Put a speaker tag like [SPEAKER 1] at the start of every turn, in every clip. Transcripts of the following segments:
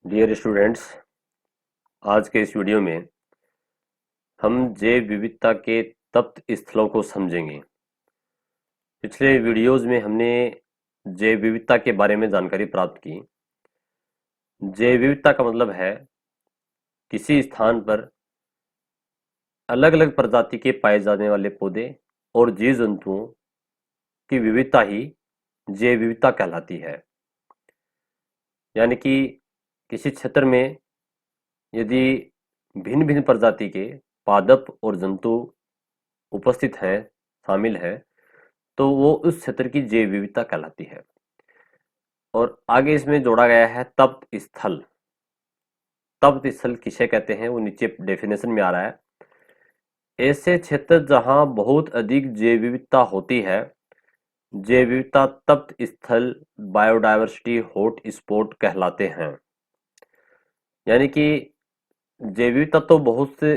[SPEAKER 1] Dear students, आज के इस वीडियो में हम जैव विविधता के तप्त स्थलों को समझेंगे। पिछले वीडियोस में हमने जैव विविधता के बारे में जानकारी प्राप्त की। जैव विविधता का मतलब है किसी स्थान पर अलग अलग प्रजाति के पाए जाने वाले पौधे और जीव जंतुओं की विविधता ही जैव विविधता कहलाती है। यानी कि किसी क्षेत्र में यदि भिन्न भिन्न प्रजाति के पादप और जंतु उपस्थित हैं, शामिल है, तो वो उस क्षेत्र की जैव विविधता कहलाती है। और आगे इसमें जोड़ा गया है तप्त स्थल। तप्त स्थल किसे कहते हैं वो नीचे डेफिनेशन में आ रहा है। ऐसे क्षेत्र जहां बहुत अधिक जैव विविधता होती है, जैव विविधता तप्त स्थल बायोडायवर्सिटी हॉट स्पॉट कहलाते हैं। यानी कि जैव विविधता तो बहुत से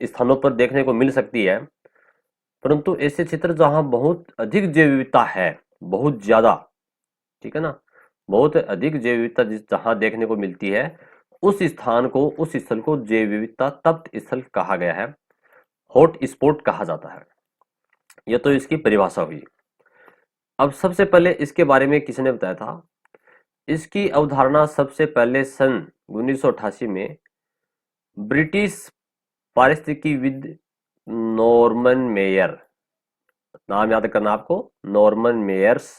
[SPEAKER 1] स्थानों पर देखने को मिल सकती है, परंतु ऐसे क्षेत्र जहां बहुत अधिक जैव विविधता है, बहुत ज्यादा, ठीक है ना, बहुत अधिक जैव विविधता जहां देखने को मिलती है, उस स्थान को, उस स्थल को जैव विविधता तप्त स्थल कहा गया है, हॉट स्पॉट कहा जाता है। यह तो इसकी परिभाषा हुई। अब सबसे पहले इसके बारे में किसने बताया था? इसकी अवधारणा सबसे पहले सन 1988 में ब्रिटिश पारिस्थितिकीविद नॉर्मन मेयर, नाम याद करना आपको, नॉर्मन मेयर्स,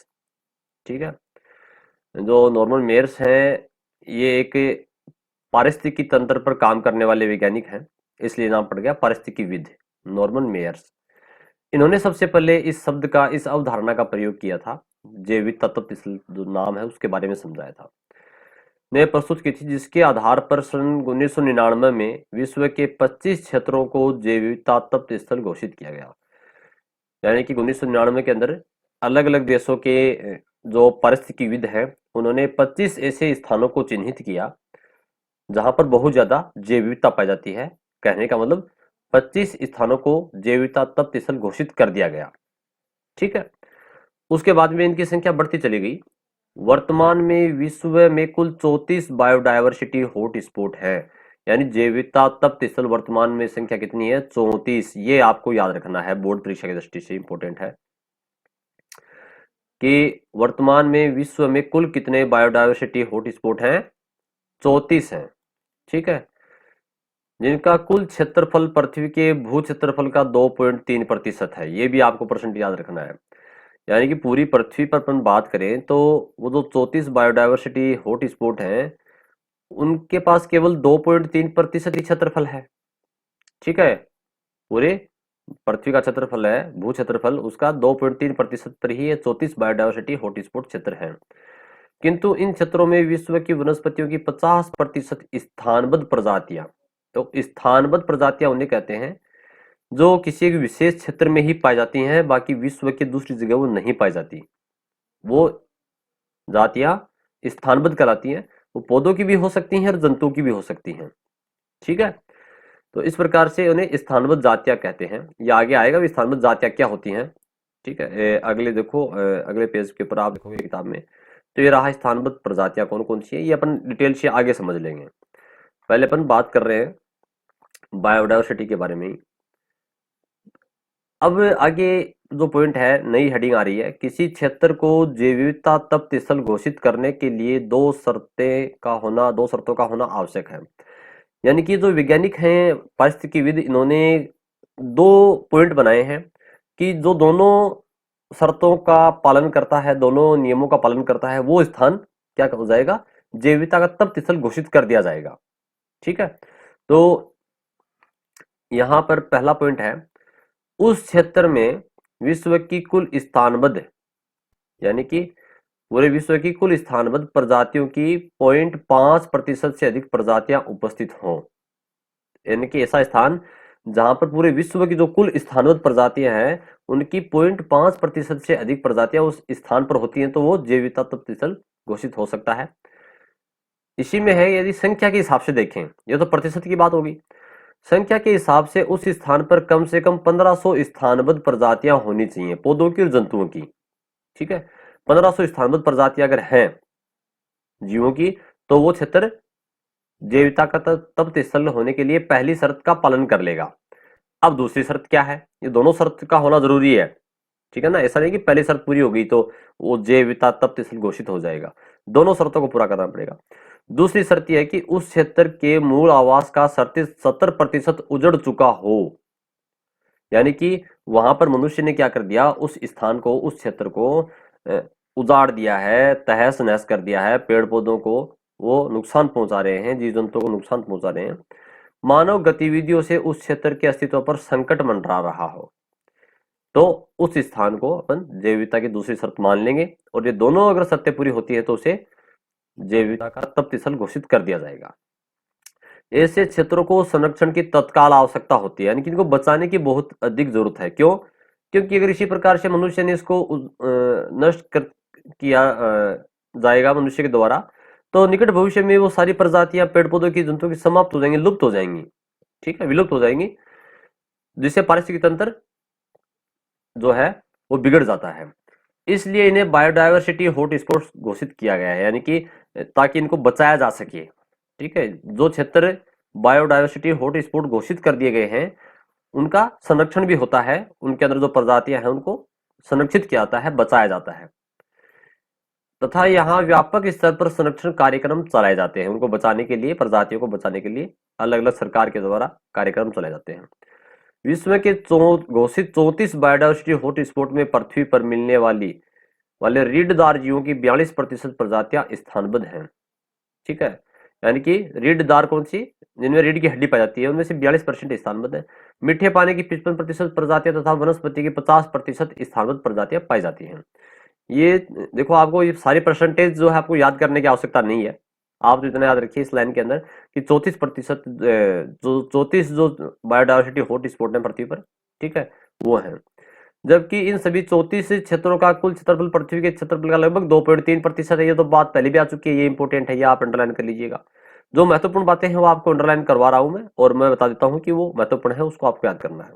[SPEAKER 1] ठीक है। जो नॉर्मन मेयर्स हैं, ये एक पारिस्थितिकी तंत्र पर काम करने वाले वैज्ञानिक हैं, इसलिए नाम पड़ गया पारिस्थितिकीविद, नॉर्मन मेयर्स। इन्होंने सबसे पहले इस शब्द का, इस अवधारणा का प्रयोग किया था। जैविक तत्व जो नाम है उसके बारे में समझाया था, ने प्रस्तुत की थी, जिसके आधार पर सन 1999 में विश्व के 25 क्षेत्रों को जैव विविधता तप्त स्थल घोषित किया गया। यानी कि 1999 के अंदर अलग अलग देशों के जो पारिस्थितिकीविद हैं, उन्होंने 25 ऐसे स्थानों को चिन्हित किया जहां पर बहुत ज्यादा जैव विविधता पाई जाती है। कहने का मतलब 25 स्थानों को जैव विविधता तप्त स्थल घोषित कर दिया गया, ठीक है। उसके बाद में इनकी संख्या बढ़ती चली गई। वर्तमान में विश्व में कुल 34 बायोडायवर्सिटी हॉट स्पॉट है। यानी जैव विविधता तप्त स्थल वर्तमान में संख्या कितनी है? 34। ये आपको याद रखना है, बोर्ड परीक्षा की दृष्टि से इंपॉर्टेंट है कि वर्तमान में विश्व में कुल कितने बायोडायवर्सिटी हॉट स्पॉट हैं? 34 हैं, ठीक है, जिनका कुल क्षेत्रफल पृथ्वी के भू क्षेत्रफल का 2.3% है। ये भी आपको परसेंट याद रखना है। यानी कि पूरी पृथ्वी पर अपन बात करें तो वो जो 34 बायोडायवर्सिटी हॉट स्पॉट हैं, उनके पास केवल 2.3% ही क्षेत्रफल है, ठीक है। पूरे पृथ्वी का क्षेत्रफल है, भू क्षेत्रफल, उसका 2.3% पर ही ये 34 बायोडायवर्सिटी हॉटस्पॉट क्षेत्र हैं। किंतु इन क्षेत्रों में विश्व की वनस्पतियों की 50% स्थानबद्ध प्रजातियां, तो स्थानबद्ध प्रजातियां उन्हें कहते हैं जो किसी एक विशेष क्षेत्र में ही पाई जाती हैं, बाकी विश्व की दूसरी जगह वो नहीं पाई जाती। वो जातियां स्थानबद्ध कहलाती हैं। वो पौधों की भी हो सकती हैं और जंतुओं की भी हो सकती हैं, ठीक है। तो इस प्रकार से उन्हें स्थानबद्ध जातियां कहते हैं। ये आगे आएगा भी स्थानबद्ध जातियां क्या होती हैं, ठीक है। अगले देखो, अगले पेज के ऊपर आप देखोगे किताब में, तो ये रहा स्थानबद्ध प्रजातियां कौन कौन सी है, ये अपन डिटेल से आगे समझ लेंगे। पहले अपन बात कर रहे हैं बायोडायवर्सिटी के बारे में ही। अब आगे जो पॉइंट है, नई हेडिंग आ रही है, किसी क्षेत्र को जैव विविधता तप्त स्थल घोषित करने के लिए दो शर्तों का होना आवश्यक है। यानी कि जो वैज्ञानिक हैं, पारिस्थितिकीविद, इन्होंने दो पॉइंट बनाए हैं कि जो दोनों शर्तों का पालन करता है, दोनों नियमों का पालन करता है, वो स्थान क्या हो जाएगा? जैव विविधता का तप्त स्थल घोषित कर दिया जाएगा, ठीक है। तो यहां पर पहला पॉइंट है, उस क्षेत्र में विश्व की कुल स्थानबद्ध, यानी कि पूरे विश्व की कुल स्थानबद्ध प्रजातियों की 0.5% से अधिक प्रजातियां उपस्थित हों। यानी कि ऐसा स्थान जहां पर पूरे विश्व की जो कुल स्थानबद्ध प्रजातियां हैं, उनकी 0.5% से अधिक प्रजातियां उस स्थान पर होती हैं, तो वो जैव विविधता तप्त स्थल घोषित हो सकता है। इसी में है, यदि संख्या के हिसाब से देखें, ये तो प्रतिशत की बात होगी, संख्या के हिसाब से उस स्थान पर कम से कम 1500 स्थानबद्ध प्रजातियां होनी चाहिए, पौधों की और जंतुओं की, ठीक है। 1500 स्थानबद्ध प्रजातियां अगर हैं जीवों की, तो वो क्षेत्र जैव विविधता का तप्त स्थल होने के लिए पहली शर्त का पालन कर लेगा। अब दूसरी शर्त क्या है, ये दोनों शर्त का होना जरूरी है, ठीक है ना। ऐसा नहीं कि पहली शर्त पूरी हो गई तो वो जैव विविधता तप्त स्थल घोषित हो जाएगा, दोनों शर्तों को पूरा करना पड़ेगा। दूसरी शर्त यह है कि उस क्षेत्र के मूल आवास का 70% उजड़ चुका हो, यानी कि वहां पर मनुष्य ने क्या कर दिया, उस स्थान को, उस क्षेत्र को उजाड़ दिया है, तहस नहस कर दिया है, पेड़ पौधों को वो नुकसान पहुंचा रहे हैं, जीव जंतुओं को नुकसान पहुंचा रहे हैं, मानव गतिविधियों से उस क्षेत्र के अस्तित्व पर संकट मंडरा रहा हो, तो उस स्थान को अपन जैव विविधता की दूसरी शर्त मान लेंगे। और ये दोनों अगर शर्तें पूरी होती है तो उसे जैव विविधता का तप्त स्थल घोषित कर दिया जाएगा। ऐसे क्षेत्रों को संरक्षण की तत्काल आवश्यकता होती है, यानी कि इनको बचाने की बहुत अधिक जरूरत है। क्यों? क्योंकि अगर इसी प्रकार से मनुष्य ने इसको नष्ट किया जाएगा मनुष्य के द्वारा, तो निकट भविष्य में वो सारी प्रजातियां पेड़ पौधों की, जंतुओं की समाप्त हो जाएंगी, लुप्त हो जाएंगी, ठीक है, विलुप्त हो जाएंगी, जिससे पारिस्थितिक तंत्र जो है वो बिगड़ जाता है। इसलिए इन्हें बायोडायवर्सिटी हॉटस्पॉट घोषित किया गया है, यानी कि ताकि इनको बचाया जा सके, ठीक है। जो क्षेत्र बायोडायवर्सिटी हॉटस्पॉट घोषित कर दिए गए हैं उनका संरक्षण भी होता है, उनके अंदर जो प्रजातियां हैं उनको संरक्षित किया जाता है, बचाया जाता है, तथा यहाँ व्यापक स्तर पर संरक्षण कार्यक्रम चलाए जाते हैं। उनको बचाने के लिए, प्रजातियों को बचाने के लिए अलग अलग सरकार के द्वारा कार्यक्रम चलाए जाते हैं। विश्व के घोषित 34 बायोडायवर्सिटी हॉटस्पॉट में पृथ्वी पर मिलने वाले रीढ़दार जीवों की 42% प्रजातियां स्थानबद्ध हैं, ठीक है। यानी कि रीढ़दार कौन सी, जिनमें रीढ़ की हड्डी पाई जाती है, उनमें से 42% स्थानबद्ध है। मीठे पानी की 55% प्रजातियां तथा वनस्पति की 50% स्थानबद्ध प्रजातियां पाई जाती हैं। ये देखो, आपको ये सारी परसेंटेज जो है आपको याद करने की आवश्यकता नहीं है, आप तो इतना याद रखिए इस लाइन के अंदर कि 34% जो 34 जो बायोडायवर्सिटी हॉट स्पॉट है पृथ्वी पर, ठीक है, वो है। जबकि इन सभी 34 क्षेत्रों का कुल क्षेत्रफल पृथ्वी के क्षेत्रफल का लगभग 2.3% है। ये तो बात पहले भी आ चुकी है, ये इंपॉर्टेंट है, ये आप अंडरलाइन कर लीजिएगा। जो महत्वपूर्ण बातें हैं वो आपको अंडरलाइन करवा रहा हूं मैं, और मैं बता देता हूं कि वो महत्वपूर्ण है, उसको आपको याद करना है।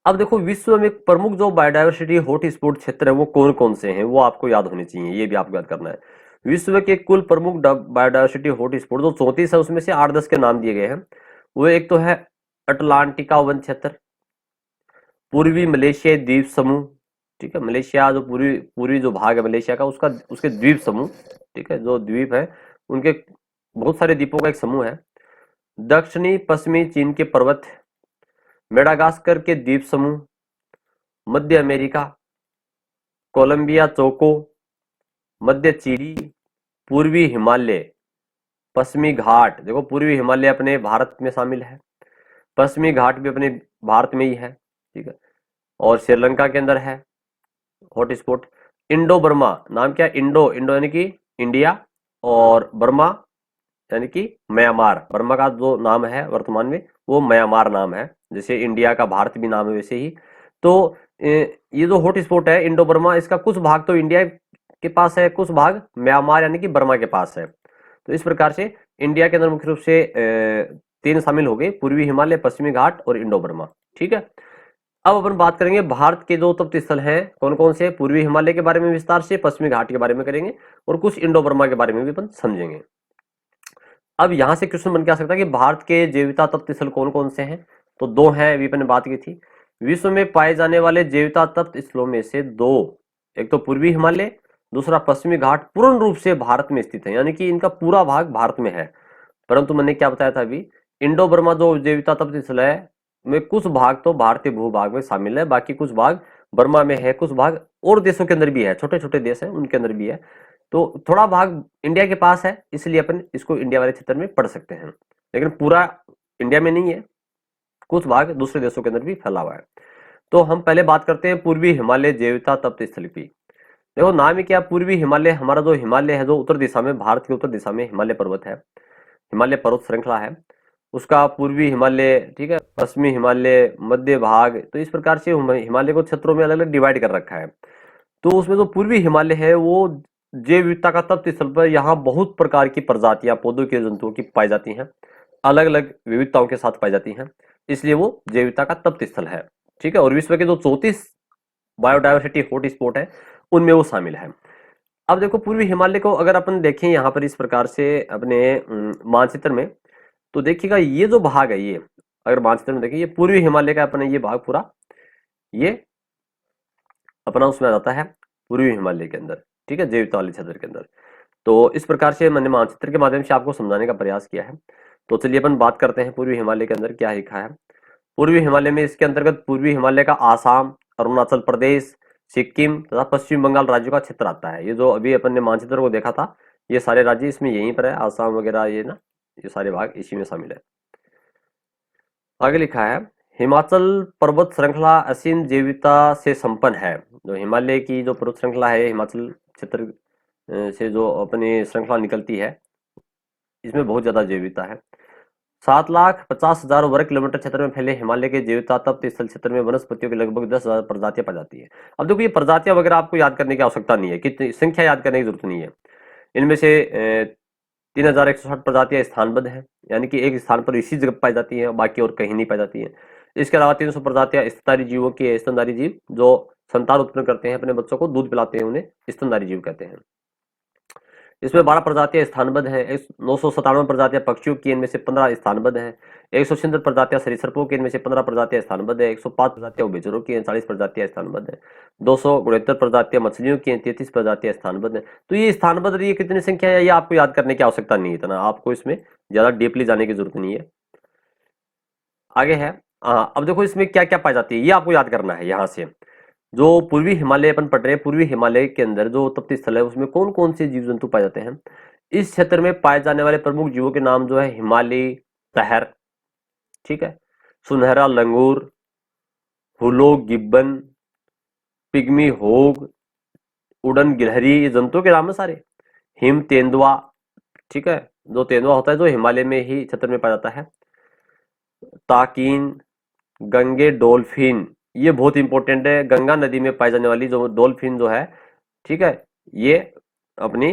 [SPEAKER 1] अब देखो, विश्व में प्रमुख जो बायोडायवर्सिटी हॉट स्पॉट क्षेत्र है वो कौन कौन से हैं, वो आपको याद होने चाहिए, ये भी आपको याद करना है। विश्व के कुल प्रमुख बायोडायवर्सिटी हॉट स्पॉट जो 34 है उसमें से 8-10 के नाम दिए गए हैं। वो एक तो है अटलांटिका वन क्षेत्र, पूर्वी मलेशिया द्वीप समूह, ठीक है, मलेशिया जो पूर्वी जो भाग है मलेशिया का, उसका उसके द्वीप समूह, ठीक है, जो द्वीप है उनके बहुत सारे द्वीपों का एक समूह है। दक्षिणी पश्चिमी चीन के पर्वत, मेडागास्कर के द्वीप समूह, मध्य अमेरिका, कोलंबिया चोको, मध्य चिली, पूर्वी हिमालय, पश्चिमी घाट। देखो, पूर्वी हिमालय अपने भारत में शामिल है, पश्चिमी घाट भी अपने भारत में ही है, ठीक है, और श्रीलंका के अंदर है हॉट स्पॉट। इंडो बर्मा, नाम क्या, इंडो, इंडो यानी कि इंडिया, और बर्मा यानी कि म्यांमार। बर्मा का जो नाम है वर्तमान में वो म्यांमार नाम है, जैसे इंडिया का भारत भी नाम है वैसे ही। तो ये जो हॉट स्पॉट है इंडो बर्मा, इसका कुछ भाग तो इंडिया के पास है, कुछ भाग म्यांमार यानी कि बर्मा के पास है। तो इस प्रकार से इंडिया के अंदर मुख्य रूप से 3 शामिल हो गए, पूर्वी हिमालय, पश्चिमी घाट और इंडो बर्मा, ठीक है। अब अपन बात करेंगे भारत के जो तप्त स्थल हैं कौन कौन से, पूर्वी हिमालय के बारे में विस्तार से, पश्चिमी घाट के बारे में करेंगे, और कुछ इंडो बर्मा के बारे में भी अपन समझेंगे। अब यहां से क्वेश्चन बन के आ सकता है कि भारत के जैविता तप्त स्थल कौन कौन से हैं, तो 2 हैं, अभी अपन बात की थी। विश्व में पाए जाने वाले जैविता तप्त स्थलों में से 2, एक तो पूर्वी हिमालय, दूसरा पश्चिमी घाट, पूर्ण रूप से भारत में स्थित है, यानी कि इनका पूरा भाग भारत में है। परंतु मैंने क्या बताया था अभी, इंडो बर्मा जो जैविता तप्त स्थल है में कुछ भाग तो भारतीय भूभाग में शामिल है, बाकी कुछ भाग बर्मा में है, कुछ भाग और देशों के अंदर भी है, छोटे छोटे देश हैं उनके अंदर भी है। तो थोड़ा भाग इंडिया के पास है, इसलिए अपन इसको इंडिया वाले क्षेत्र में पढ़ सकते हैं, लेकिन पूरा इंडिया में नहीं है, कुछ भाग दूसरे देशों के अंदर भी फैला हुआ है। तो हम पहले बात करते हैं पूर्वी हिमालय जैविता तप्त स्थल की। देखो, नाम ही क्या, पूर्वी हिमालय, हमारा जो हिमालय है जो उत्तर दिशा में, भारत के उत्तर दिशा में हिमालय पर्वत है, हिमालय पर्वत श्रृंखला है, उसका पूर्वी हिमालय, ठीक है, पश्चिमी हिमालय, मध्य भाग, तो इस प्रकार से हिमालय को क्षेत्रों में अलग अलग डिवाइड कर रखा है। तो उसमें जो पूर्वी हिमालय है वो जैव विविधता का तप्त स्थल पर, यहाँ बहुत प्रकार की प्रजातियां पौधों के, जंतुओं की पाई जाती हैं, अलग अलग विविधताओं के साथ पाई जाती हैं, इसलिए वो जैव विविधता का तप्त स्थल है, ठीक है। और विश्व के जो 34 बायोडायवर्सिटी हॉट स्पॉट है उनमें वो शामिल है। अब देखो पूर्वी हिमालय को अगर अपन देखें यहाँ पर इस प्रकार से अपने मानचित्र में, तो देखिएगा ये जो भाग है, ये अगर मानचित्र में देखिए, ये पूर्वी हिमालय का अपने ये भाग पूरा ये अपना उसमें आ जाता है पूर्वी हिमालय के अंदर, ठीक है, जैव वाले क्षेत्र के अंदर। तो इस प्रकार से मैंने मानचित्र के माध्यम से आपको समझाने का प्रयास किया है। तो चलिए अपन बात करते हैं पूर्वी हिमालय के अंदर क्या लिखा है। पूर्वी हिमालय में इसके अंतर्गत पूर्वी हिमालय का आसाम, अरुणाचल प्रदेश, सिक्किम तथा पश्चिम बंगाल राज्यों का क्षेत्र आता है। ये जो अभी अपन ने मानचित्र को देखा था, ये सारे राज्य इसमें यहीं पर है, आसाम वगैरह ये ना, ये सारे भाग इसी में शामिल है। आगे लिखा है हिमाचल पर्वत श्रृंखला असीम जैविकता से संपन्न है। जो हिमालय की जो पर्वत श्रृंखला है, हिमाचल क्षेत्र से जो अपनी श्रृंखला निकलती है, इसमें बहुत ज्यादा जैविकता है। 7,50,000 वर्ग किलोमीटर क्षेत्र में फैले हिमालय के जैविकता तप्त स्थल क्षेत्र में वनस्पतियों की लगभग 10,000 प्रजातियां पाई जाती है। अब देखो ये प्रजातियां वगैरह आपको याद करने की आवश्यकता नहीं है, कितनी संख्या याद करने की जरूरत नहीं है। इनमें से 3,160 प्रजातियां स्थानबद्ध है, यानी कि एक स्थान पर इसी जगह पाई जाती है, बाकी और कहीं नहीं पाई जाती है। इसके अलावा 300 प्रजातियां स्तनधारी जीवों की, स्तनधारी जीव जो संतान उत्पन्न करते हैं, अपने बच्चों को दूध पिलाते हैं, उन्हें स्तनधारी जीव कहते हैं। इसमें 12 प्रजातियां स्थानबद्ध हैं, 997 प्रजातियां पक्षियों की, इनमें से 15 स्थानबद्ध हैं। 176 प्रजातियां सरीसृपों की, इनमें से 15 प्रजातियां स्थानबद्ध है। 105 प्रजातियां उभयचरों की, 40 प्रजातियां स्थानबद्ध है। 269 प्रजातियां मछलियों की, 33 प्रजातियां स्थानबद्ध है। तो ये स्थानबद्ध ये कितनी संख्या है, ये आपको याद करने की आवश्यकता नहीं है, इतना आपको इसमें ज्यादा डीपली जाने की जरूरत नहीं है। आगे है, अब देखो इसमें क्या क्या पाई जाती है, ये आपको याद करना है। यहाँ से जो पूर्वी हिमालय अपन पढ़ रहे हैं, पूर्वी हिमालय के अंदर जो तपती स्थल है, उसमें कौन कौन से जीव जंतु पाए जाते हैं। इस क्षेत्र में पाए जाने वाले प्रमुख जीवों के नाम जो है हिमालयी तहर, ठीक है, सुनहरा लंगूर, हुलो गिब्बन, पिग्मी होग, उड़न गिलहरी, ये जंतुओं के नाम है सारे। हिम तेंदुआ, ठीक है, जो तेंदुआ होता है जो हिमालय में ही क्षेत्र में पाया जाता है। ताकीन, गंगे डॉल्फिन, ये बहुत इंपॉर्टेंट है, गंगा नदी में पाई जाने वाली जो डॉल्फिन जो है, ठीक है, ये अपनी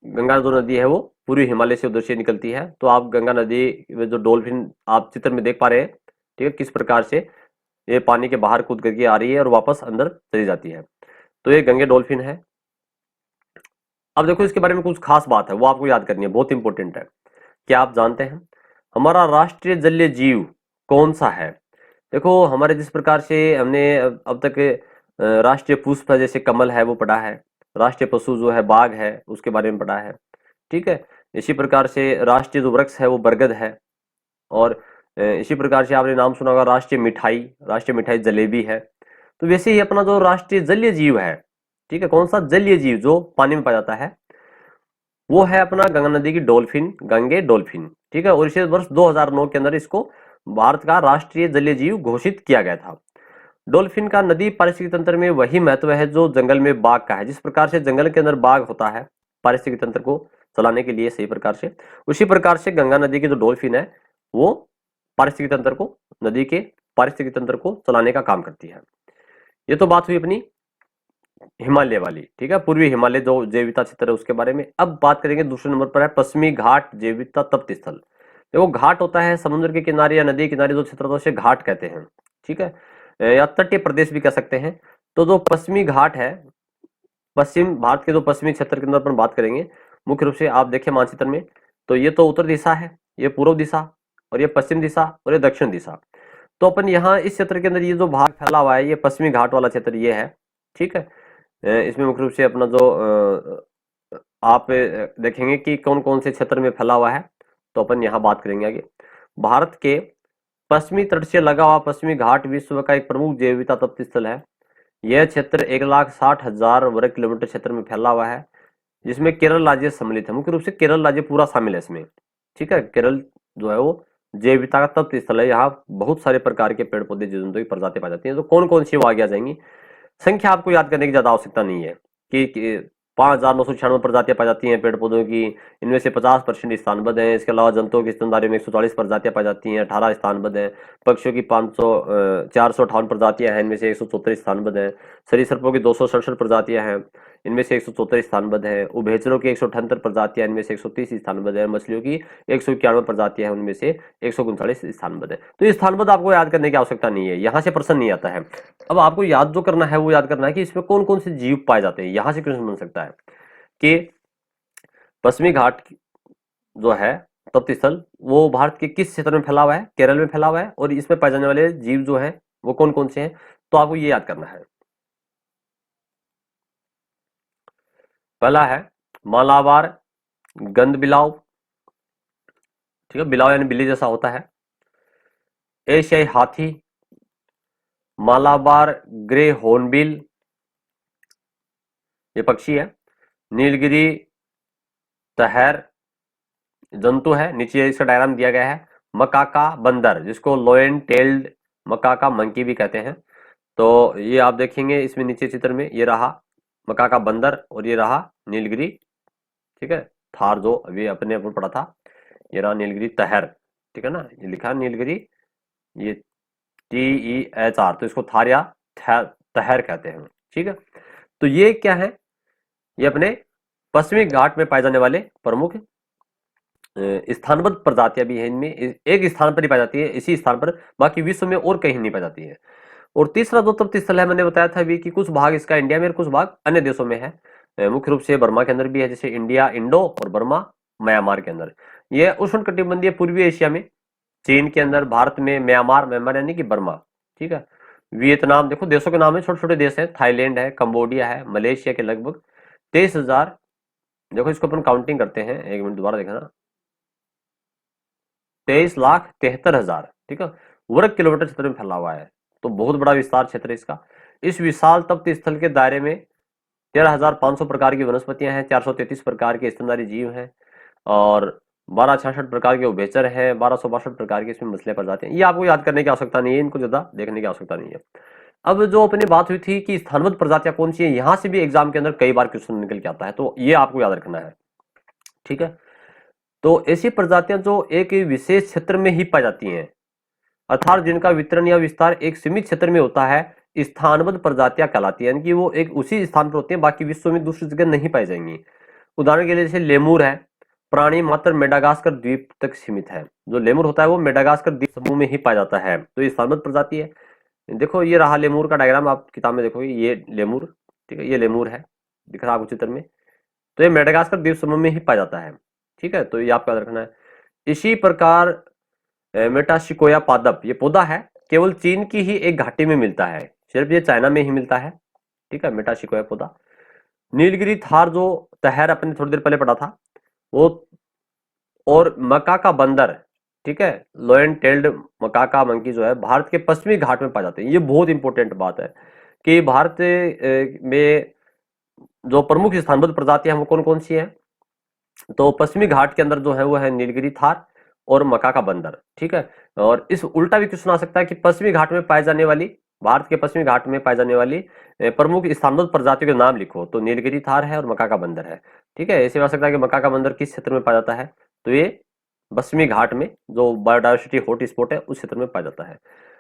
[SPEAKER 1] गंगा जो नदी है वो पूर्वी हिमालय से उधर से निकलती है। तो आप गंगा नदी में जो डॉल्फिन आप चित्र में देख पा रहे हैं, ठीक है, किस प्रकार से ये पानी के बाहर कूद करके आ रही है और वापस अंदर चली जाती है। तो ये गंगे डॉल्फिन है। अब देखो इसके बारे में कुछ खास बात है, वो आपको याद करनी है, बहुत इंपॉर्टेंट है। क्या आप जानते हैं हमारा राष्ट्रीय जलीय जीव कौन सा है। देखो हमारे जिस प्रकार से हमने अब तक राष्ट्रीय पुष्प है जैसे कमल है वो पढ़ा है, राष्ट्रीय पशु जो है बाघ है उसके बारे में पढ़ा है, ठीक है। इसी प्रकार से राष्ट्रीय जो वृक्ष है वो बरगद है। और इसी प्रकार से आपने नाम सुना होगा राष्ट्रीय मिठाई जलेबी है। तो वैसे ही अपना जो राष्ट्रीय जलीय जीव है, ठीक है, कौन सा जलीय जीव जो पानी में पाया जाता है, वो है अपना गंगा नदी की डॉल्फिन, गंगे डॉल्फिन, ठीक है। और इसे वर्ष 2009 के अंदर इसको भारत का राष्ट्रीय जलीय जीव घोषित किया गया था। डॉल्फिन का नदी पारिस्थितिक तंत्र में वही महत्व है जो जंगल में बाघ का है। जिस प्रकार से जंगल के अंदर बाघ होता है पारिस्थितिक तंत्र को चलाने के लिए सही प्रकार से, उसी प्रकार से गंगा नदी की जो डॉल्फिन है वो पारिस्थितिक तंत्र को, नदी के पारिस्थितिक तंत्र को चलाने का काम करती है। ये तो बात हुई अपनी हिमालय वाली, ठीक है, पूर्वी हिमालय जो जैविकता क्षेत्र है उसके बारे में। अब बात करेंगे दूसरे नंबर पर है पश्चिमी घाट जैविकता तप्त स्थल। देखो घाट होता है समुद्र के किनारे या नदी किनारे जो क्षेत्र होता है उसे घाट कहते हैं, ठीक है, या तटीय प्रदेश भी कह सकते हैं। तो जो पश्चिमी घाट है, पश्चिम भारत के जो पश्चिमी क्षेत्र के अंदर अपन बात करेंगे, मुख्य रूप से आप देखें मानचित्र में, तो ये तो उत्तर दिशा है, ये पूर्व दिशा, और ये पश्चिम दिशा, और ये दक्षिण दिशा। तो अपन यहाँ इस क्षेत्र के अंदर ये जो भाग फैला हुआ है ये पश्चिमी घाट वाला क्षेत्र ये है, ठीक है। इसमें मुख्य रूप से अपना जो आप देखेंगे कि कौन कौन से क्षेत्र में फैला हुआ है, तो अपन यहाँ बात करेंगे आगे। भारत के पश्चिमी तट से लगा हुआ पश्चिमी घाट विश्व का एक प्रमुख जैव विविधता तप्त स्थल है। यह क्षेत्र 1,60,000 वर्ग किलोमीटर क्षेत्र में फैला हुआ है, जिसमें केरल राज्य सम्मिलित है। मुख्य रूप से केरल राज्य पूरा शामिल है इसमें, ठीक है। केरल जो है वो जैव विविधता का तप्त स्थल है, यहाँ बहुत सारे प्रकार के पेड़ पौधे जीव जंतु की प्रजाति पाई जाती है। तो कौन कौन सी वो आगे आ जाएंगी, संख्या आपको याद करने की ज्यादा आवश्यकता नहीं है कि 5,996 प्रजातियां पाई जाती हैं पेड़ पौधों की। इनमें से 50% स्थानबद्ध हैं। इसके अलावा जंतुओं की स्तनधारियों में 140 प्रजातियां पाई जाती हैं, 18 स्थानबद्ध हैं। पक्षियों की 458 प्रजातियां हैं, इनमें से 174 स्थानबद्ध हैं। सरीसृपों की 267 प्रजातियां हैं, इनमें से 174 स्थानबद्ध हैं। उभयचरों की 178 प्रजातियां, इनमें से 130 स्थानबद्ध है। मछलियों की 191 प्रजातियां हैं, उनमें से 139 स्थानबद्ध है। तो ये स्थानबद्ध आपको याद करने की आवश्यकता नहीं है, यहाँ से प्रश्न नहीं आता है। अब आपको याद जो करना है वो याद करना है कि इसमें कौन कौन से जीव पाए जाते हैं। यहां से क्वेश्चन बन सकता है कि पश्चिमी घाट जो है तप्त स्थल वो भारत के किस क्षेत्र में फैला हुआ है, केरल में फैला हुआ है, और इसमें पाए जाने वाले जीव जो है वो कौन कौन से हैं, तो आपको ये याद करना है। पहला है मालाबार गंद बिलाव, ठीक है, बिलाव यानी बिल्ली जैसा होता है। एशियाई हाथी, मालाबार ग्रे हॉर्नबिल, ये पक्षी है। नीलगिरी तहर जंतु है, नीचे इसका डायग्राम दिया गया है। मकाका बंदर, जिसको लोयन टेल्ड मकाका मंकी भी कहते हैं। तो ये आप देखेंगे इसमें नीचे चित्र में, ये रहा मकाका बंदर और ये रहा नीलगिरी, ठीक है, थार जो अभी अपने ऊपर पढ़ा था, ये रहा नीलगिरी तहर, ठीक है ना, ये लिखा है नीलगिरी, ये TEHR, तो इसको थार या तहर कहते हैं, ठीक है। तो ये क्या है, ये अपने पश्चिमी घाट में पाए जाने वाले प्रमुख स्थानबद्ध प्रजातियां भी हैं। इनमें एक स्थान पर ही पाई जाती है, इसी स्थान पर, बाकी विश्व में और कहीं नहीं पाई जाती है। और तीसरा जो तप्त स्थल है, मैंने बताया था अभी कि कुछ भाग इसका इंडिया में और कुछ भाग अन्य देशों में है। मुख्य रूप से बर्मा के अंदर भी है, जैसे इंडिया इंडो और बर्मा म्यांमार के अंदर। यह उष्णकटिबंधीय पूर्वी एशिया में, चीन के अंदर, भारत में म्यांमार, म्यांमार यानी कि बर्मा, ठीक है। वियतनाम, देखो देशों के नाम है, छोटे छोटे देश हैं, थाईलैंड है, कंबोडिया है, मलेशिया के लगभग 23,000, देखो इसको अपन काउंटिंग करते हैं, एक मिनट दोबारा देखना, 23,73,000, ठीक है, वर्ग किलोमीटर क्षेत्र में फैला हुआ है। तो बहुत बड़ा विस्तार क्षेत्र है इसका। इस विशाल तप्त स्थल के दायरे में 13,500 प्रकार की वनस्पतियां हैं, 433 प्रकार के स्तनधारी जीव हैं, और 1266 प्रकार के उभयचर हैं, 1262 प्रकार के इसमें मछलियां प्रजातियां हैं। ये आपको याद करने की आवश्यकता नहीं है, इनको ज्यादा देखने की आवश्यकता नहीं है। अब जो अपनी बात हुई थी कि स्थानबद्ध प्रजातियां कौन सी है, यहां से भी एग्जाम के अंदर कई बार क्वेश्चन निकल के आता है, तो ये आपको याद रखना है, ठीक है। तो ऐसी प्रजातियां जो एक विशेष क्षेत्र में ही पाई जाती हैं, अर्थात जिनका वितरण या विस्तार एक सीमित क्षेत्र में होता है, स्थानबद्ध प्रजातियां कहलाती है, यानी कि वो एक उसी स्थान पर होती हैं, बाकी विश्व में दूसरी जगह नहीं पाई जाएंगी। उदाहरण के लिए जैसे लेमूर है, प्राणी मात्र मेडागास्कर द्वीप तक सीमित है। जो लेमूर होता है वो मेडागास्कर द्वीप समूह में ही पाया जाता है, तो ये स्थानबद्ध प्रजाति है। देखो ये रहा लेमूर का डायग्राम, आप किताब में देखोगे, ये लेमूर, ठीक है, ये लेमूर है, दिख रहा है आपको चित्र में। तो ये मेडागास्कर द्वीप समूह में ही पाया जाता है, ठीक है, तो ये आपको याद रखना है। इसी प्रकार मेटासिकोया पादप, ये पौधा है, केवल चीन की ही एक घाटी में मिलता है, सिर्फ ये चाइना में ही मिलता है, ठीक है, मेटासिकोया पौधा। नीलगिरी थार जो तहर अपने थोड़ी देर पहले पढ़ा था वो, और मकाका बंदर, ठीक है, लोयन टेल्ड मकाका मंकी जो है भारत के पश्चिमी घाट में पाए जाते हैं। ये बहुत इंपॉर्टेंट बात है कि भारत में जो प्रमुख स्थानबद्ध प्रजातियां हैं वो कौन कौन सी हैं, तो पश्चिमी घाट के अंदर जो है वो है नीलगिरी थार और मकाका बंदर, ठीक है। और इस उल्टा भी क्वेश्चन आ सकता है कि पश्चिमी घाट में पाए जाने वाली, भारत के पश्चिमी घाट में पाई जाने वाली प्रमुख स्थानबद्ध प्रजातियों के नाम लिखो, तो नीलगिरी थार है और मकाका बंदर है, ठीक है। ऐसे आ सकता है कि मकाका बंदर किस क्षेत्र में पाया जाता है, तो ये पश्चिमी घाट में, जो बायोडायवर्सिटी हॉट स्पॉट है उस क्षेत्र में पाया जाता है।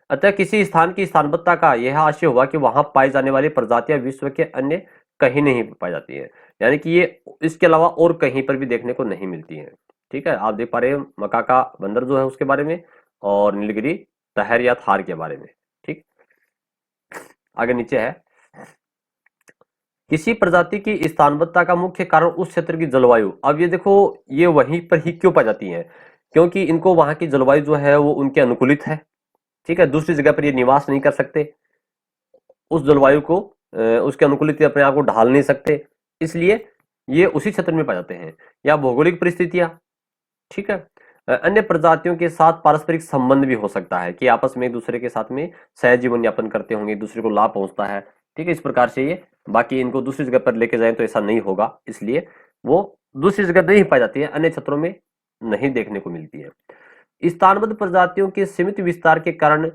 [SPEAKER 1] अतः किसी स्थान की स्थानबद्धता का यह आशय हुआ कि वहां पाई जाने वाली प्रजातियां विश्व के अन्य कहीं नहीं पाई जाती है, यानी कि ये इसके अलावा और कहीं पर भी देखने को नहीं मिलती है, ठीक है। आप देख पा रहे हैं मकाका बंदर जो है उसके बारे में, और नीलगिरी तहर या थार के बारे में, ठीक। आगे नीचे है, किसी प्रजाति की स्थानबद्धता का मुख्य कारण उस क्षेत्र की जलवायु। अब ये देखो, ये वहीं पर ही क्यों पाई जाती है, क्योंकि इनको वहां की जलवायु जो है वो उनके अनुकूलित है, ठीक है, दूसरी जगह पर ये निवास नहीं कर सकते, उस जलवायु को उसके अनुकूलित अपने आप को ढाल नहीं सकते, इसलिए ये उसी क्षेत्र में पाए जाते हैं। या भौगोलिक परिस्थितियां, ठीक है, अन्य प्रजातियों के साथ पारस्परिक संबंध भी हो सकता है कि आपस में एक दूसरे के साथ में सहजीवन यापन करते होंगे, एक दूसरे को लाभ पहुंचता है, ठीक है, इस प्रकार से ये, बाकी इनको दूसरी जगह पर लेके जाएं तो ऐसा नहीं होगा, इसलिए वो दूसरी जगह नहीं पाई जाती है, अन्य क्षेत्रों में नहीं देखने को मिलती है। स्थानबद्ध प्रजातियों के सीमित विस्तार के कारण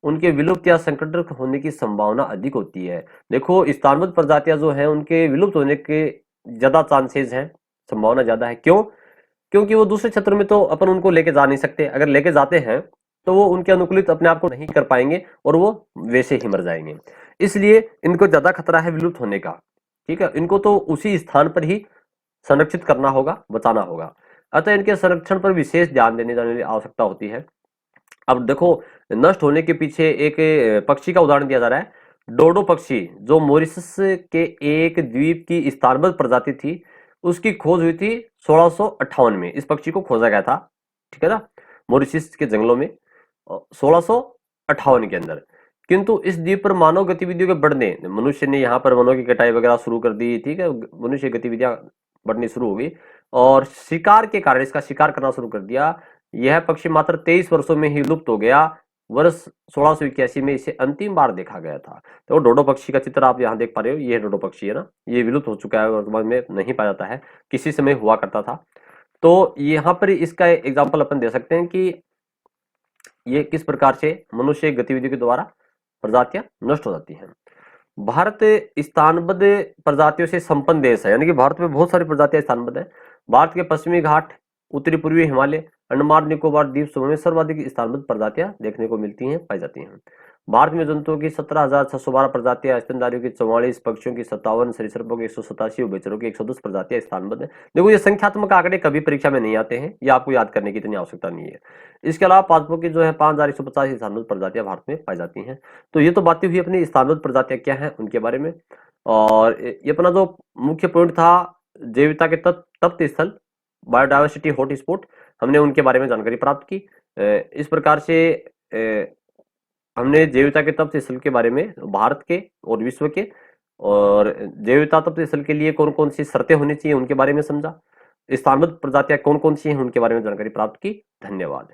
[SPEAKER 1] उनके विलुप्त या संकट होने की संभावना अधिक होती है। देखो स्थानबद्ध प्रजातियां जो है उनके विलुप्त होने के ज्यादा चांसेस हैं, संभावना ज्यादा है। क्यों? क्योंकि वो दूसरे क्षेत्र में तो अपन उनको लेके जा नहीं सकते, अगर लेके जाते हैं तो वो उनके अनुकूलित अपने आप को नहीं कर पाएंगे और वो वैसे ही मर जाएंगे। इसलिए इनको ज्यादा खतरा है विलुप्त होने का। ठीक है, इनको तो उसी स्थान पर ही संरक्षित करना होगा, बचाना होगा। अतः इनके संरक्षण पर विशेष ध्यान देने जाने की आवश्यकता होती है। अब देखो, नष्ट होने के पीछे एक पक्षी का उदाहरण दिया जा रहा है, डोडो पक्षी, जो मॉरिशस के एक द्वीप की स्थानबद्ध प्रजाति थी। उसकी खोज हुई थी 1658 में, इस पक्षी को खोजा गया था, ठीक है ना, मॉरिशस के जंगलों में 1658 के अंदर। किंतु इस द्वीप पर मानव गतिविधियों के बढ़ने, मनुष्य ने यहाँ पर वनों की कटाई वगैरह शुरू कर दी, ठीक है, मनुष्य गतिविधियां बढ़नी शुरू हो गई और शिकार के कारण इसका शिकार करना शुरू कर दिया। यह पक्षी मात्र 23 वर्षों में ही लुप्त हो गया। वर्ष 1681 में इसे अंतिम बार देखा गया था। तो डोडो पक्षी का चित्र आप यहाँ देख पा रहे हो, ये डोडो पक्षी है ना, ये विलुप्त हो चुका है, वर्तमान में नहीं पाया जाता है, किसी समय हुआ करता था। तो यहाँ पर इसका एग्जाम्पल अपन दे सकते हैं कि ये किस प्रकार से मनुष्य गतिविधि के द्वारा प्रजातियां नष्ट हो जाती हैं। भारत स्थानबद्ध प्रजातियों से संपन्न देश है, यानी कि भारत में बहुत सारी प्रजातियां स्थानबद्ध है। भारत के पश्चिमी घाट, उत्तरी पूर्वी हिमालय, अंडमान निकोबार द्वीप समूह में सर्वाधिक स्थानबद्ध प्रजातियां देखने को मिलती हैं, पाई जाती हैं। भारत में जंतुओं की 17,612 प्रजातियां, स्तनधारियों की 44, पक्षियों की 57, सरीसृपों की 187, उभयचरों की 110 प्रजातियां स्थानबद्ध है। देखो, ये संख्यात्मक आंकड़े कभी परीक्षा में नहीं आते हैं, ये आपको याद करने की इतनी आवश्यकता नहीं है। इसके अलावा पादपों की जो है 5,150 स्थानबद्ध प्रजातियां भारत में पाई जाती हैं। तो ये तो बातें हुई अपनी स्थानबद्ध प्रजातियां क्या हैं उनके बारे में। और ये अपना जो मुख्य पॉइंट था, जैविकता के तप्त स्थल, बायोडायवर्सिटी हॉटस्पॉट, हमने उनके बारे में जानकारी प्राप्त की। इस प्रकार से हमने जैविकता के तप्त स्थल के बारे में भारत के और विश्व के, और जैविकता तप्त स्थल के लिए कौन कौन सी शर्तें होनी चाहिए उनके बारे में समझा। स्थानबद्ध प्रजातियां कौन कौन सी हैं उनके बारे में जानकारी प्राप्त की। धन्यवाद।